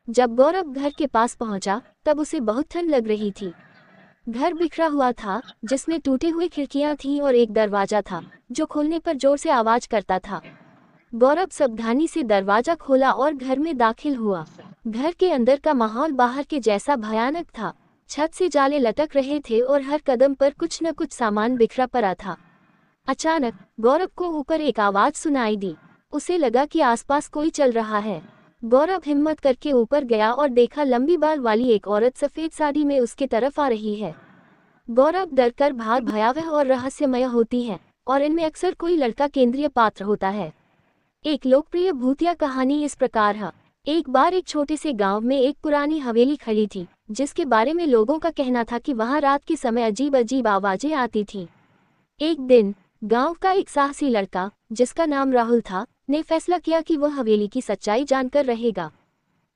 जब गौरव घर के पास पहुंचा तब उसे बहुत ठंड लग रही थी। घर बिखरा हुआ था, जिसमें टूटी हुई खिड़कियां थीं और एक दरवाजा था जो खोलने पर जोर से आवाज करता था। गौरव सावधानी से दरवाजा खोला और घर में दाखिल हुआ। घर के अंदर का माहौल बाहर के जैसा भयानक था। छत से जाले लटक रहे थे और हर कदम पर कुछ न कुछ सामान बिखरा पड़ा था। अचानक गौरव को ऊपर एक आवाज सुनाई दी। उसे लगा कि आसपास कोई चल रहा है। गौरव हिम्मत करके ऊपर गया और देखा लंबी बाल वाली एक औरत सफेद साड़ी में उसके तरफ आ रही है। गौरव डरकर भाग भयावह और रहस्यमय होती है और इनमें अक्सर कोई लड़का केंद्रीय पात्र होता है। एक लोकप्रिय भूतिया कहानी इस प्रकार है। एक बार एक छोटे से गांव में एक पुरानी हवेली खड़ी थी, जिसके बारे में लोगों का कहना था कि वहां रात के समय अजीब अजीब आवाजें आती थीं। एक दिन गांव का एक साहसी लड़का, जिसका नाम राहुल था, ने फैसला किया कि वह हवेली की सच्चाई जानकर रहेगा।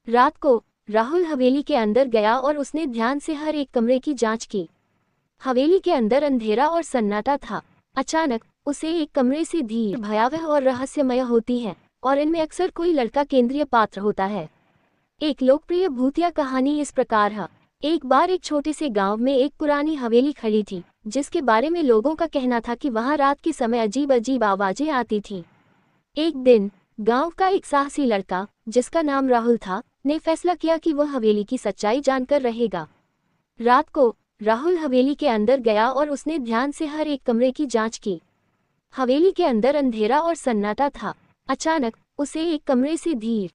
रात को राहुल हवेली के अंदर गया और उसने ध्यान से हर एक कमरे की जांच की। हवेली के अंदर अंधेरा और सन्नाटा था। अचानक उसे एक कमरे से धीरे भयावह और रहस्यमय होती है और इनमें अक्सर कोई लड़का केंद्रीय पात्र होता है। एक लोकप्रिय भूतिया कहानी इस प्रकार है। एक बार एक छोटे से गांव में एक पुरानी हवेली खड़ी थी, जिसके बारे में लोगों का कहना था कि वहां रात के समय अजीब अजीब आवाजें आती थीं। एक दिन गांव का एक साहसी लड़का, जिसका नाम राहुल था, ने फैसला किया कि वह हवेली की सच्चाई जानकर रहेगा। रात को राहुल हवेली के अंदर गया और उसने ध्यान से हर एक कमरे की जांच की। हवेली के अंदर अंधेरा और सन्नाटा था। अचानक उसे एक कमरे से धीरे